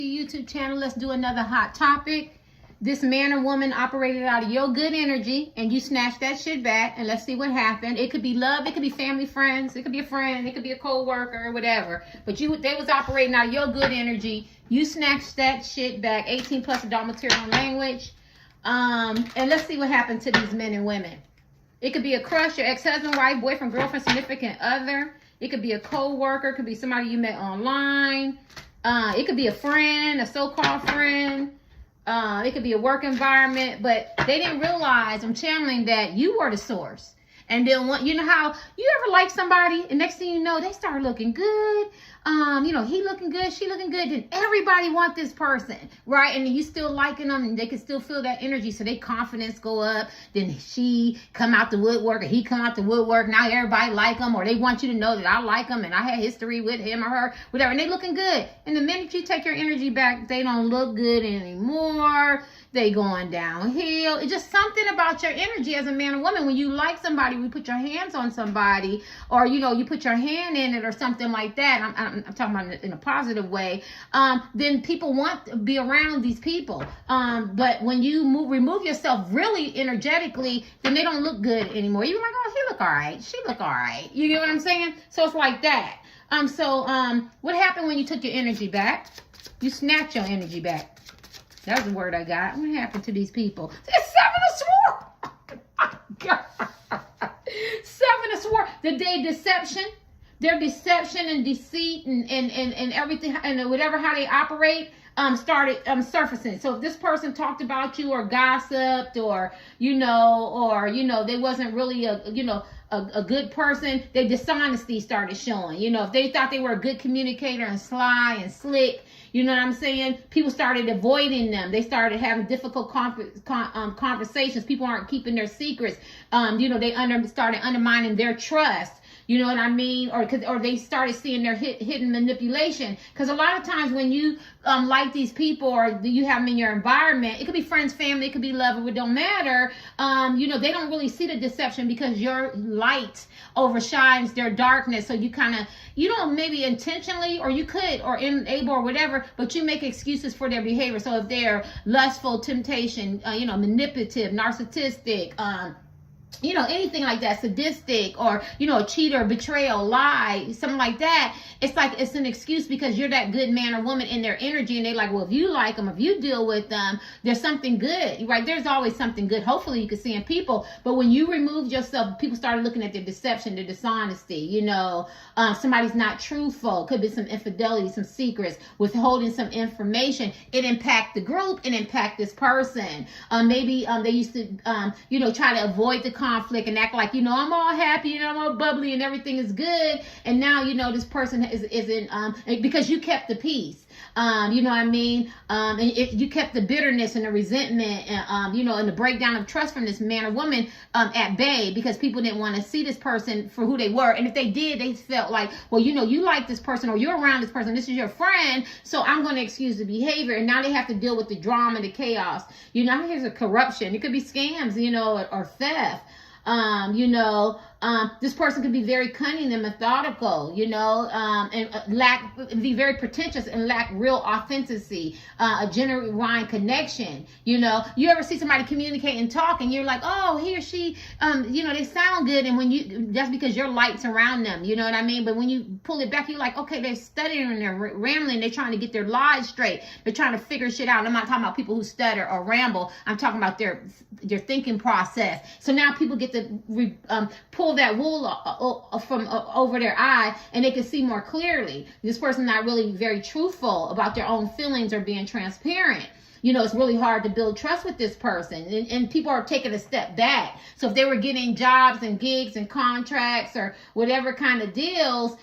YouTube channel. Let's do another hot topic. This man or woman operated out of your good energy and you snatched that shit back, and let's see what happened. It could be love, it could be family, friends, it could be a friend, it could be a co-worker, whatever. But they was operating out of your good energy. You snatched that shit back. 18 plus adult material and language. And let's see what happened to these men and women. It could be a crush, your ex-husband, wife, boyfriend, girlfriend, significant other. It could be a co-worker, it could be somebody you met online. It could be a friend, a so-called friend. It could be a work environment, but they didn't realize, I'm channeling, that you were the source. And then, you know how you ever like somebody and next thing you know, they start looking good. He looking good, she looking good. Then everybody want this person, right? And you still liking them and they can still feel that energy. So their confidence go up. Then she come out the woodwork or he come out the woodwork. Now everybody like them, or they want you to know that I like them and I had history with him or her, whatever. And they looking good. And the minute you take your energy back, they don't look good anymore. They going downhill. It's just something about your energy as a man or woman. When you like somebody, we put your hands on somebody, or you put your hand in it or something like that. I'm talking about in a positive way. Then people want to be around these people. But when you remove yourself really energetically, then they don't look good anymore. You're like, oh, he look all right. She look all right. You get what I'm saying? So it's like that. What happened when you took your energy back? You snatched your energy back. That's the word I got. What happened to these people? It's Seven of Swords. Seven of Swords. Their deception and deceit and everything and whatever how they operate started surfacing. So if this person talked about you or gossiped or they wasn't really a good person, their dishonesty started showing. If they thought they were a good communicator and sly and slick, you know what I'm saying? People started avoiding them. They started having difficult conversations. People aren't keeping their secrets. They started undermining their trust. You know what I mean? Or they started seeing their hidden manipulation. Because a lot of times when you like these people or you have them in your environment, it could be friends, family, it could be love, it don't matter. They don't really see the deception because your light overshines their darkness. So you don't maybe intentionally, or you could, or unable or whatever, but you make excuses for their behavior. So if they're lustful, temptation, manipulative, narcissistic, anything like that, sadistic, or, a cheater, betrayal, lie, something like that, it's an excuse because you're that good man or woman in their energy, and they're like, well, if you like them, if you deal with them, there's something good, right? There's always something good, hopefully you can see in people. But when you removed yourself, people started looking at their deception, their dishonesty, somebody's not truthful, could be some infidelity, some secrets, withholding some information. It impact the group, it impact this person. Maybe they used to, try to avoid the conflict and act like, I'm all happy, I'm all bubbly and everything is good. And now, this person isn't, because you kept the peace. You know what I mean? And if you kept the bitterness and the resentment, and the breakdown of trust from this man or woman at bay, because people didn't want to see this person for who they were. And if they did, they felt like, well, you like this person, or you're around this person, this is your friend, so I'm going to excuse the behavior. And now they have to deal with the drama, the chaos. Here's a corruption. It could be scams, or theft. This person could be very cunning and methodical, and be very pretentious and lack real authenticity, a genuine connection. You ever see somebody communicate and talk and you're like, oh, he or she, they sound good. And that's because your light's around them, you know what I mean? But when you pull it back, you're like, okay, they're stuttering and they're rambling. They're trying to get their lies straight. They're trying to figure shit out. And I'm not talking about people who stutter or ramble. I'm talking about their thinking process. So now people get to pull that wool from over their eye, and they can see more clearly. This person not really very truthful about their own feelings or being transparent. It's really hard to build trust with this person, and people are taking a step back. So if they were getting jobs and gigs and contracts or whatever kind of deals,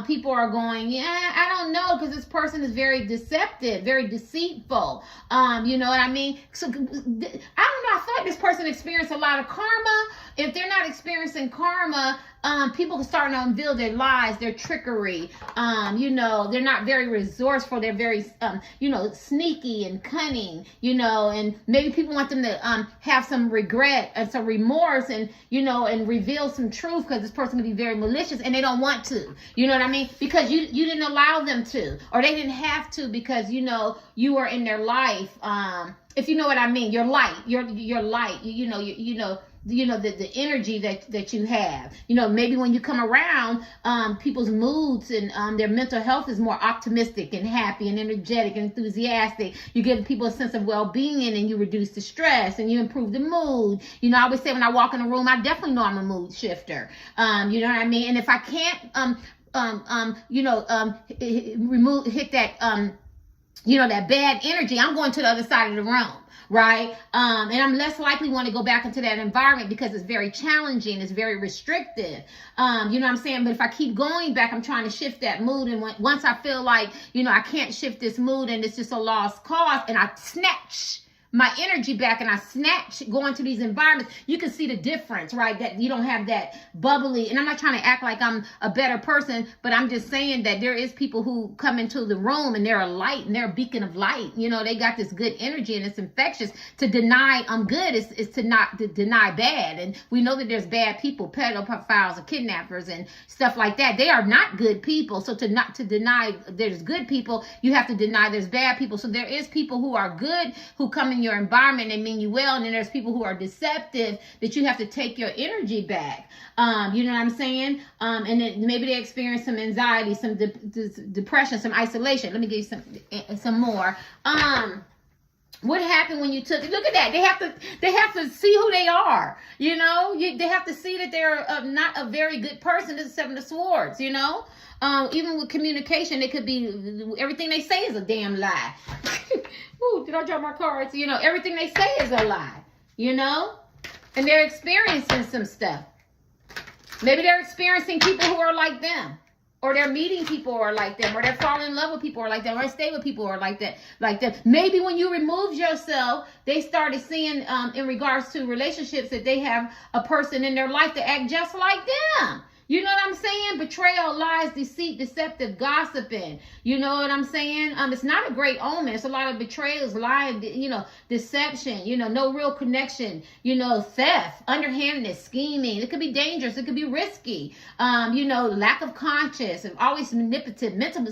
people are going, I don't know, because this person is very deceptive, very deceitful. You know what I mean? So I don't know. I feel like this person experienced a lot of karma. If they're not experiencing karma, people are starting to unveil their lies, their trickery. They're not very resourceful. They're very, sneaky and cunning, and maybe people want them to have some regret and some remorse and, and reveal some truth, because this person can be very malicious and they don't want to, know what I mean? Because you didn't allow them to, or they didn't have to, because you know you were in their life. If you know what I mean, your light, your light. You know the energy that you have. You know, maybe when you come around, people's moods and their mental health is more optimistic and happy and energetic and enthusiastic. You give people a sense of well-being, and you reduce the stress and you improve the mood. You know, I always say when I walk in a room, I definitely know I'm a mood shifter. You know what I mean? And if I can't hit that that bad energy, I'm going to the other side of the room, right? And I'm less likely want to go back into that environment because it's very challenging, it's very restrictive. You know what I'm saying? But if I keep going back, I'm trying to shift that mood, and once I feel like, I can't shift this mood and it's just a lost cause, and I snatch my energy back and I snatch going to these environments, you can see the difference, right? That you don't have that bubbly, and I'm not trying to act like I'm a better person, but I'm just saying that there is people who come into the room and they're a light and they're a beacon of light. You know, they got this good energy and it's infectious. To deny good is to not deny bad. And we know that there's bad people, pedophiles and kidnappers and stuff like that. They are not good people. So to deny there's good people, you have to deny there's bad people. So there is people who are good who come in your environment and mean you well, and then there's people who are deceptive that you have to take your energy back. You know what I'm saying? And then maybe they experience some anxiety, some depression, some isolation. Let me give you some more. What happened when you took it? Look at that. They have to see who they are. You know, they have to see that they're not a very good person. This is Seven of Swords. You know, even with communication, it could be everything they say is a damn lie. Ooh, did I drop my cards? You know, everything they say is a lie. You know, and they're experiencing some stuff. Maybe they're experiencing people who are like them. Or they're meeting people who are like them, or they're falling in love with people who are like them, or they stay with people who are like that. Maybe when you removed yourself, they started seeing, in regards to relationships, that they have a person in their life that act just like them. You know what I'm saying? Betrayal, lies, deceit, deceptive, gossiping. You know what I'm saying? It's not a great omen. It's a lot of betrayals, lying, deception, no real connection, theft, underhandedness, scheming. It could be dangerous. It could be risky. Lack of conscience, and always manipulative, mental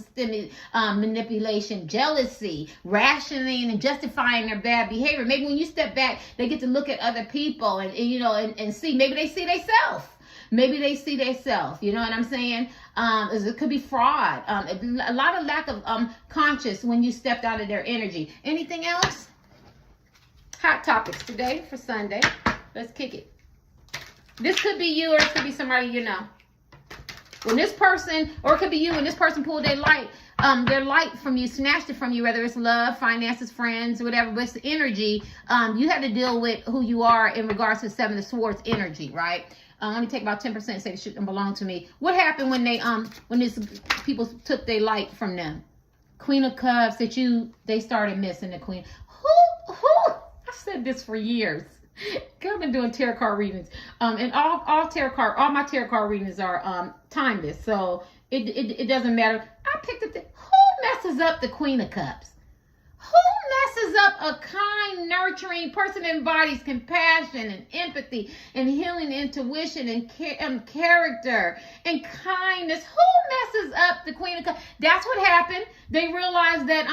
manipulation, jealousy, rationing and justifying their bad behavior. Maybe when you step back, they get to look at other people and see, maybe they see themselves. Maybe they see themselves, you know what I'm saying? It could be fraud. A lot of lack of conscience when you stepped out of their energy. Anything else? Hot topics today for Sunday. Let's kick it. This could be you, or it could be somebody you know. When this person, or it could be you, when this person pulled their light from you, snatched it from you, whether it's love, finances, friends, whatever, but it's energy. You have to deal with who you are in regards to Seven of Swords energy, right? Let me take about 10% and say it shouldn't belong to me. What happened when these people took their light from them? Queen of Cups, they started missing the Queen. Who? I said this for years. I've been doing tarot card readings. And all my tarot card readings are timeless. So it doesn't matter. I picked up who messes up the Queen of Cups? Who messes up a kind, nurturing person that embodies compassion and empathy and healing, intuition and character and kindness? Who messes up the Queen of Cups? That's what happened. They realized that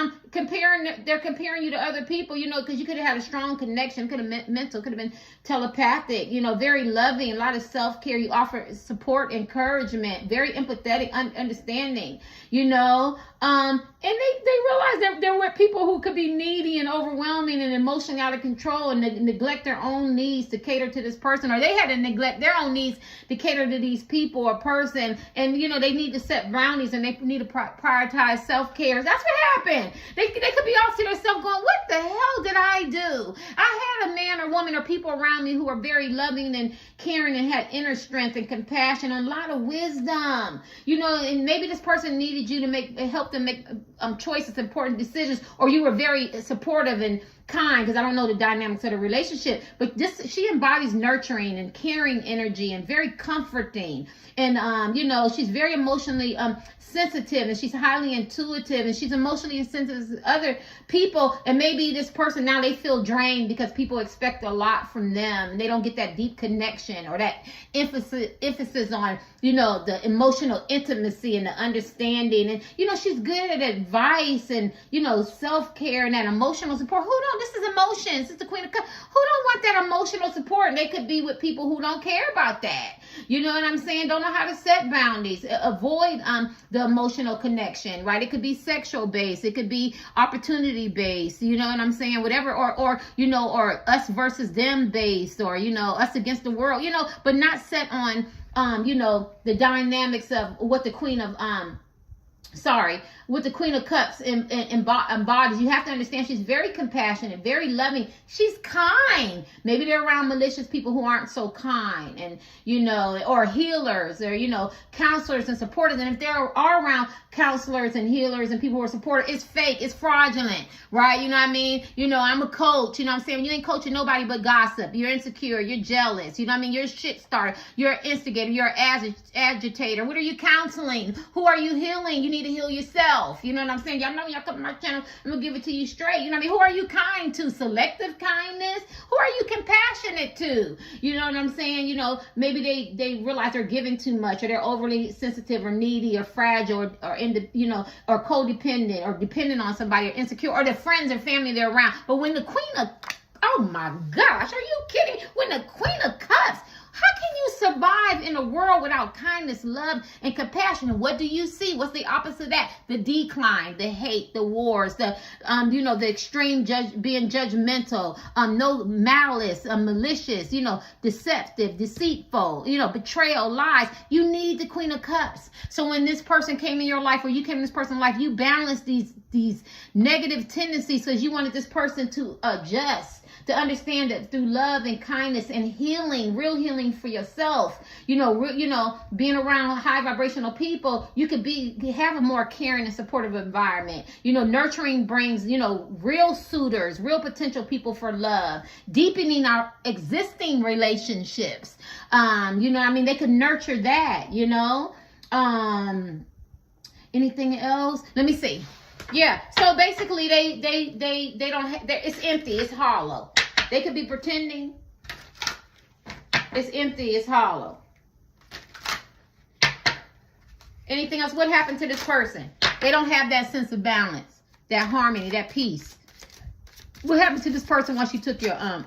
they're comparing you to other people, because you could have had a strong connection, could have been mental, could have been telepathic, very loving, a lot of self-care. You offer support, encouragement, very empathetic, understanding, and they realized that there were people who could be needy and overwhelming and emotionally out of control and neglect their own needs to cater to this person, or they had to neglect their own needs to cater to these people or person. And, they need to set boundaries and they need to prioritize self-care. That's what happened. They could be off to themselves going, what the hell did I do? I had a man or woman or people around me who were very loving and caring and had inner strength and compassion and a lot of wisdom, and maybe this person needed you to help them make choices, important decisions, or you were very supportive and kind, because I don't know the dynamics of the relationship, but this, she embodies nurturing and caring energy and very comforting. And, you know, she's very emotionally sensitive, and she's highly intuitive, and she's emotionally sensitive to other people. And maybe this person, now they feel drained because people expect a lot from them, and they don't get that deep connection or that emphasis on, you know, the emotional intimacy and the understanding. And, you know, she's good at advice and, you know, self-care and that emotional support. Who don't, this is emotions. This is the Queen of Cups. Who don't want that emotional support? And they could be with people who don't care about that. You know what I'm saying? Don't know how to set boundaries. Avoid the emotional connection, right? It could be sexual based. It could be opportunity based. You know what I'm saying? Whatever, or you know, or us versus them based, or, you know, us against the world, you know, but not set on you know, the dynamics of what the Queen of what the Queen of Cups embodies. You have to understand she's very compassionate, very loving. She's kind. Maybe they're around malicious people who aren't so kind, and, you know, or healers, or, you know, counselors and supporters. And if there are around counselors and healers and people who are supportive, it's fake, it's fraudulent, right? You know what I mean? You know, I'm a coach, you know what I'm saying? You ain't coaching nobody but gossip. You're insecure, you're jealous, you know what I mean? You're a shit starter, you're an instigator, you're an agitator. What are you counseling? Who are you healing? You need to heal yourself. You know what I'm saying? Y'all know, y'all come to my channel, I'm gonna give it to you straight. You know what I mean? Who are you kind to? Selective kindness? Who are you compassionate to? You know what I'm saying? You know, maybe they realize they're giving too much, or they're overly sensitive or needy or fragile, or in the, you know, or codependent, or dependent on somebody, or insecure, or the friends or family they're around. But when the Queen of, oh my gosh, are you kidding? When the Queen of Cups, how can you survive in a world without kindness, love, and compassion? And what do you see? What's the opposite of that? The decline, the hate, the wars, the you know, the extreme being judgmental, no malice, malicious, you know, deceptive, deceitful, you know, betrayal, lies. You need the Queen of Cups. So when this person came in your life, or you came in this person's life, you balance these negative tendencies because you wanted this person to adjust, to understand that through love and kindness and healing, real healing for yourself, you know, being around high vibrational people, you could have a more caring and supportive environment. You know, nurturing brings, you know, real suitors, real potential people for love, deepening our existing relationships. You know what I mean? They could nurture that, you know. Anything else? Let me see. Yeah, so basically they don't have, it's empty, it's hollow. They could be pretending. It's empty, it's hollow. Anything else? What happened to this person? They don't have that sense of balance, that harmony, that peace. What happened to this person once you took your Knight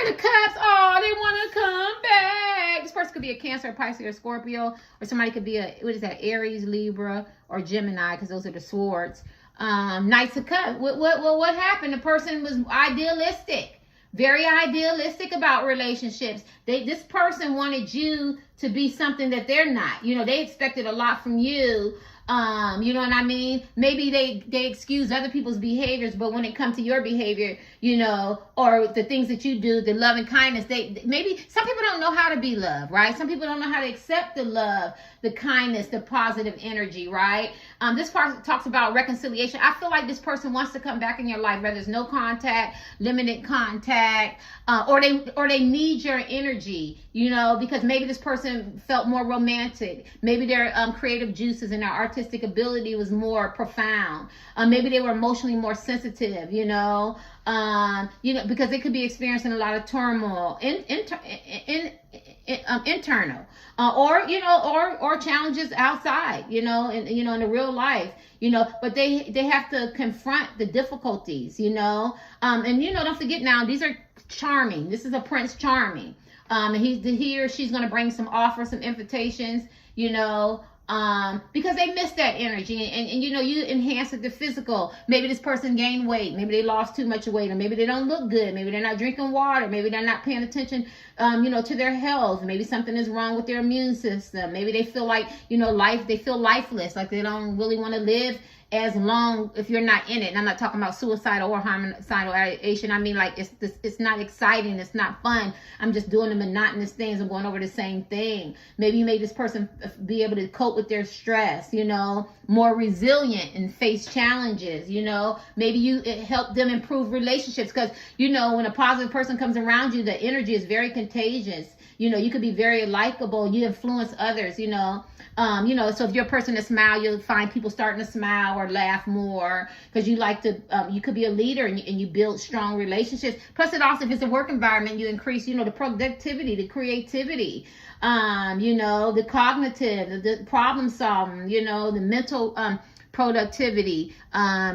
of Cups? Oh, they want to come back. This person could be a Cancer, Pisces, or Scorpio, or somebody could be a, what is that, Aries, Libra, or Gemini, because those are the swords. Knights of Cups. What happened? The person was idealistic, very idealistic about relationships. This person wanted you to be something that they're not. You know, they expected a lot from you. You know what I mean? Maybe they excuse other people's behaviors, but when it comes to your behavior, you know, or the things that you do, the love and kindness, maybe some people don't know how to be loved, right? Some people don't know how to accept the love, the kindness, the positive energy, right? This part talks about reconciliation. I feel like this person wants to come back in your life, whether it's no contact, limited contact, or they need your energy, you know, because maybe this person felt more romantic. Maybe their creative juices and their artistic ability was more profound. Maybe they were emotionally more sensitive, you know, because they could be experiencing a lot of turmoil, internal, or, you know, or challenges outside, you know, in the real life, you know, but they have to confront the difficulties, you know, and, you know, don't forget now, these are charming. This is a Prince Charming. He or she's going to bring some offers, some invitations, you know, because they miss that energy, and you know, you enhance it, the physical. Maybe this person gained weight, maybe they lost too much weight, or maybe they don't look good, maybe they're not drinking water, maybe they're not paying attention, you know, to their health. Maybe something is wrong with their immune system. Maybe they feel like, you know, they feel lifeless, like they don't really want to live as long if you're not in it. And I'm not talking about suicidal or homicidal ideation. I mean, like, it's not exciting. It's not fun. I'm just doing the monotonous things. I'm going over the same thing. Maybe you made this person be able to cope with their stress, you know, more resilient and face challenges, you know. Maybe you help them improve relationships because, you know, when a positive person comes around you, the energy is very contagious. You know, you could be very likable. You influence others, you know. So if you're a person that smile, you'll find people starting to smile or laugh more because you like to, you could be a leader and you build strong relationships. Plus it also, if it's a work environment, you increase, you know, the productivity, the creativity, you know, the cognitive, the problem solving, you know, the mental, productivity,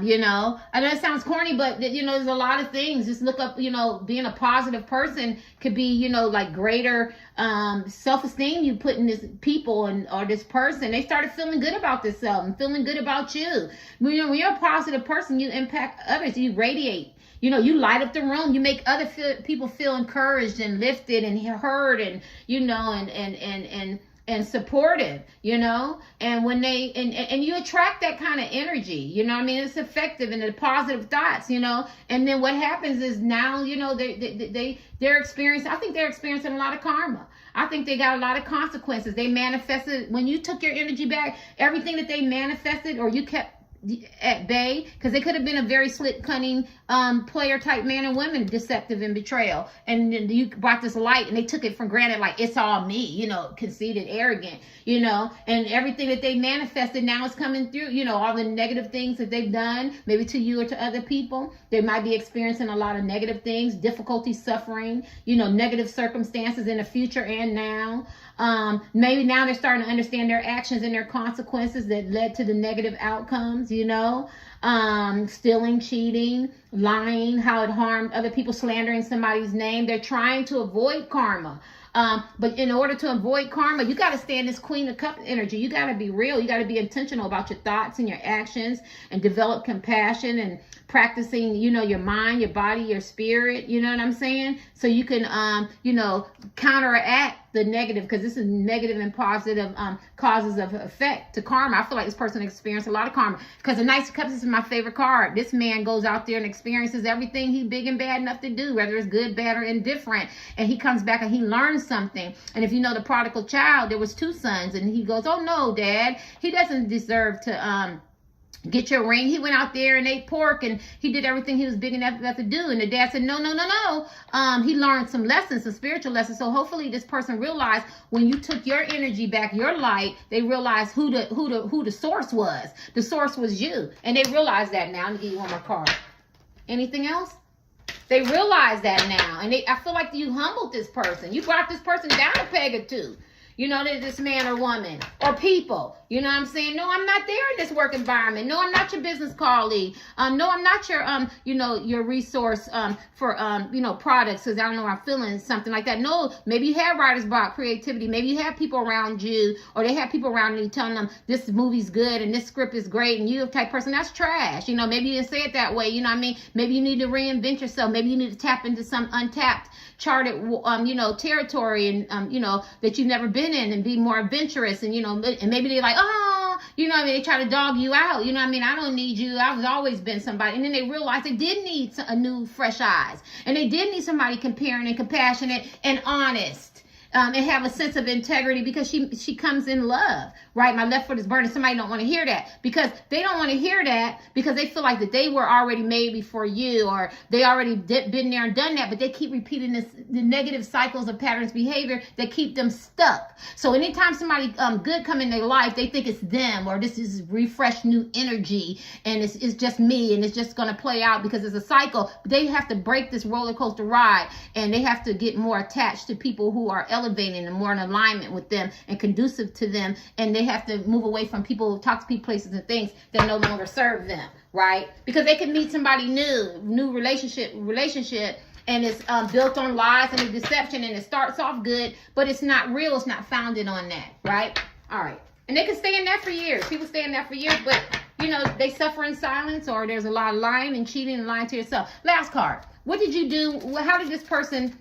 you know. I know it sounds corny, but you know, there's a lot of things. Just look up, you know, being a positive person could be, you know, like greater self-esteem you put in this people and or this person. They started feeling good about themselves and feeling good about you. When you're a positive person, you impact others, you radiate. You know, you light up the room. You make other people feel encouraged and lifted and heard and, you know, and supportive, you know, and when they, and you attract that kind of energy, you know what I mean? It's effective and the positive thoughts, you know, and then what happens is now, you know, they're experiencing, I think they're experiencing a lot of karma. I think they got a lot of consequences. They manifested, when you took your energy back, everything that they manifested or you kept at bay, because they could have been a very slick, cunning player type man and woman, deceptive and betrayal, and then you brought this light and they took it for granted, like it's all me, you know, conceited, arrogant, you know, and everything that they manifested now is coming through, you know, all the negative things that they've done, maybe to you or to other people. They might be experiencing a lot of negative things, difficulty, suffering, you know, negative circumstances in the future and now. Maybe now they're starting to understand their actions and their consequences that led to the negative outcomes, you know, stealing, cheating, lying, how it harmed other people, slandering somebody's name. They're trying to avoid karma. But in order to avoid karma, you got to stay in this Queen of Cups energy. You got to be real. You got to be intentional about your thoughts and your actions and develop compassion and practicing, you know, your mind, your body, your spirit, you know what I'm saying? So you can, you know, counteract the negative, because this is negative and positive causes of effect to karma. I feel like this person experienced a lot of karma because the Knight of Cups is my favorite card. This man goes out there and experiences everything he big and bad enough to do, whether it's good, bad, or indifferent. And he comes back and he learns something. And if you know the prodigal child, there was 2 sons, and he goes, "Oh no, Dad, he doesn't deserve to get your ring. He went out there and ate pork and he did everything he was big enough to do." And the dad said, no. He learned some lessons, some spiritual lessons. So hopefully this person realized when you took your energy back, your light, they realized who the source was. The source was you. And they realized that now. Let me give you one more card. Anything else? They realize that now. And I feel like you humbled this person. You brought this person down a peg or two. You know, this man or woman or people, you know what I'm saying? No, I'm not there in this work environment. No, I'm not your business colleague. No, I'm not your, you know, your resource for, you know, products, because I don't know, I'm feeling something like that. No, maybe you have writer's block, creativity. Maybe you have people around you, or they have people around you telling them this movie's good and this script is great, and you're the type of person that's trash. You know, maybe you didn't say it that way. You know what I mean? Maybe you need to reinvent yourself. Maybe you need to tap into some untapped, charted, you know, territory and, you know, that you've never been in, and be more adventurous. And, you know, and maybe they're like, oh, you know what I mean? They try to dog you out. You know what I mean? I don't need you. I've always been somebody. And then they realize they did need a new, fresh eyes. And they did need somebody comparing and compassionate and honest. And have a sense of integrity, because she comes in love, right? My left foot is burning. Somebody don't want to hear that, because they don't want to hear that because they feel like that they were already made before you, or they already been there and done that, but they keep repeating the negative cycles of patterns behavior that keep them stuck. So anytime somebody good come in their life, they think it's them, or this is refreshed new energy and it's just me and it's just going to play out because it's a cycle. But they have to break this roller coaster ride, and they have to get more attached to people who are elevating and more in alignment with them and conducive to them, and they have to move away from people, toxic people, places, and things that no longer serve them, right? Because they can meet somebody new relationship, and it's built on lies and deception, and it starts off good, but it's not real. It's not founded on that, right? All right. And they can stay in that for years. People stay in that for years, but, you know, they suffer in silence, or there's a lot of lying and cheating and lying to yourself. Last card. What did you do? How did this person...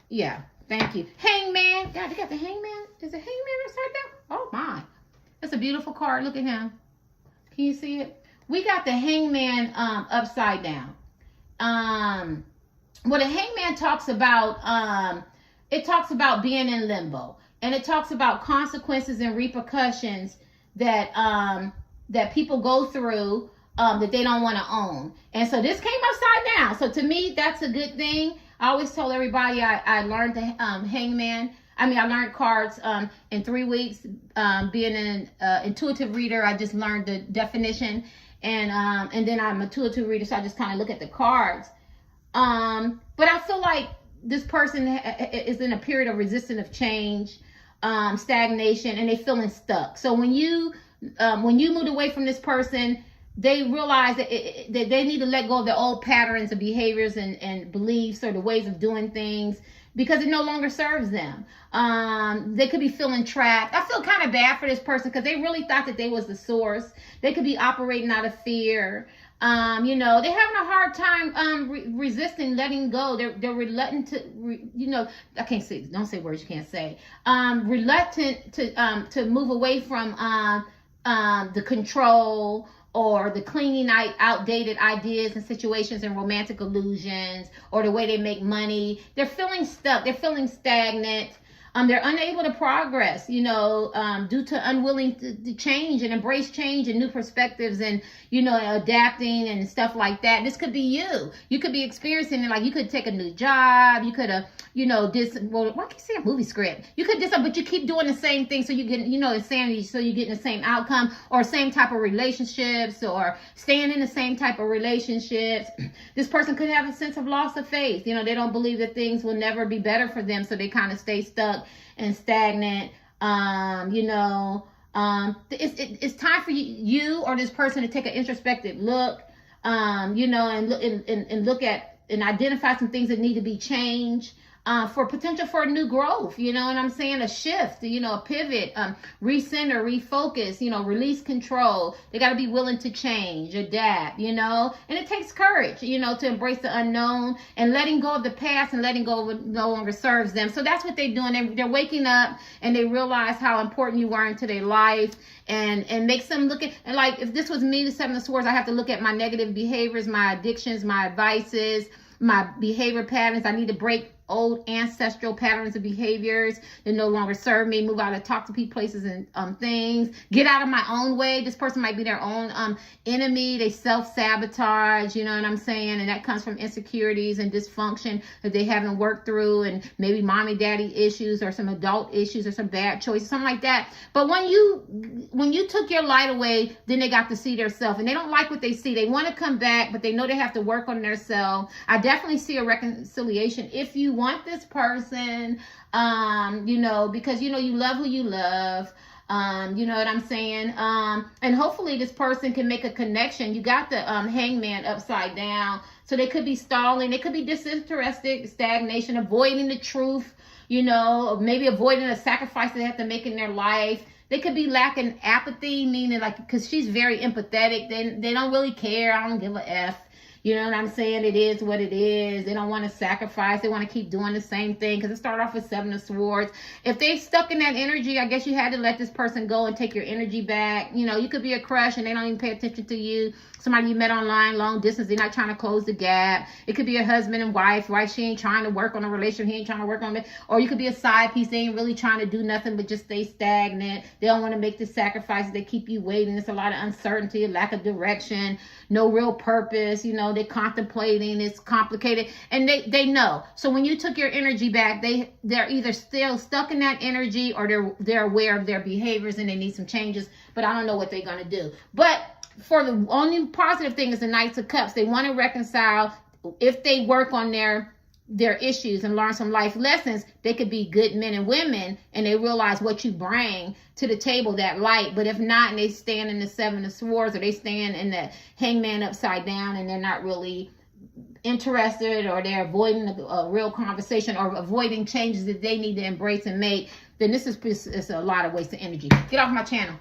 Yeah. Thank you. Hangman. God, they got the hangman. Is it hangman upside down? Oh, my. That's a beautiful card. Look at him. Can you see it? we got the hangman upside down. What a hangman talks about, it talks about being in limbo, and it talks about consequences and repercussions that that people go through that they don't want to own. And so this came upside down. So to me, that's a good thing. I always tell everybody I learned the hangman. I learned cards in 3 weeks. Being an intuitive reader, I just learned the definition, and then I'm an intuitive reader, so I just kind of look at the cards. But I feel like this person is in a period of resistance of change, stagnation, and they feeling stuck. So when you moved away from this person, they realize that they need to let go of their old patterns of behaviors and beliefs or the ways of doing things, because it no longer serves them. They could be feeling trapped. I feel kind of bad for this person because they really thought that they was the source. They could be operating out of fear. They're having a hard time resisting letting go. They're reluctant to, I can't say, don't say words you can't say. Reluctant to move away from the control or the cleaning outdated ideas and situations and romantic illusions, or the way they make money. They're feeling stuck. They're feeling stagnant. They're unable to progress, due to unwilling to change and embrace change and new perspectives and, adapting and stuff like that. This could be you. You could be experiencing it. Like, you could take a new job. You could have, why can't you say a movie script? You could do something, but you keep doing the same thing. So you get, insanity. So you're getting the same outcome, or same type of relationships, or staying in the same type of relationships. This person could have a sense of loss of faith. They don't believe that things will never be better for them. So they kind of stay stuck and stagnant. It's time for you or this person to take an introspective look, and look at and identify some things that need to be changed. For potential for a new growth, what I'm saying? A shift, a pivot, recenter, refocus, release control. They got to be willing to change, adapt, and it takes courage, to embrace the unknown and letting go of the past and letting go of what no longer serves them. So that's what they're doing. They're waking up and they realize how important you are into their life, and makes them look at, and like, if this was me, the Seven of Swords, I have to look at my negative behaviors, my addictions, my vices, my behavior patterns. I need to break old ancestral patterns of behaviors that no longer serve me, move out of talk to people, places, and things, get out of my own way. This person might be their own enemy. They self-sabotage, you know what I'm saying? And that comes from insecurities and dysfunction that they haven't worked through, and maybe mommy daddy issues or some adult issues or some bad choices, something like that. But when you took your light away, then they got to see their self, and they don't like what they see. They want to come back, but they know they have to work on their self. I definitely see a reconciliation if you want this person, because you love who you love, you know what I'm saying, and hopefully this person can make a connection. You got the hangman upside down, so they could be stalling, they could be disinterested, stagnation, avoiding the truth, maybe avoiding a sacrifice they have to make in their life. They could be lacking apathy, meaning like, because she's very empathetic, they don't really care. I don't give a F. You know what I'm saying? It is what it is. They don't want to sacrifice. They want to keep doing the same thing, because it started off with Seven of Swords. If they stuck in that energy, I guess you had to let this person go and take your energy back. You could be a crush and they don't even pay attention to you. Somebody you met online, long distance, they're not trying to close the gap. It could be a husband and wife, right? She ain't trying to work on a relationship. He ain't trying to work on it. Or you could be a side piece. They ain't really trying to do nothing but just stay stagnant. They don't want to make the sacrifices. They keep you waiting. There's a lot of uncertainty, a lack of direction, no real purpose. They're contemplating. It's complicated. And they know. So when you took your energy back, they're either still stuck in that energy, or they're aware of their behaviors and they need some changes. But I don't know what they're going to do. But for the only positive thing is the Knights of Cups. They want to reconcile. If they work on their issues and learn some life lessons, they could be good men and women, and they realize what you bring to the table, that light. But if not, and they stand in the Seven of Swords, or they stand in the hangman upside down, and they're not really interested, or they're avoiding a real conversation, or avoiding changes that they need to embrace and make, then this is a lot of waste of energy. Get off my channel.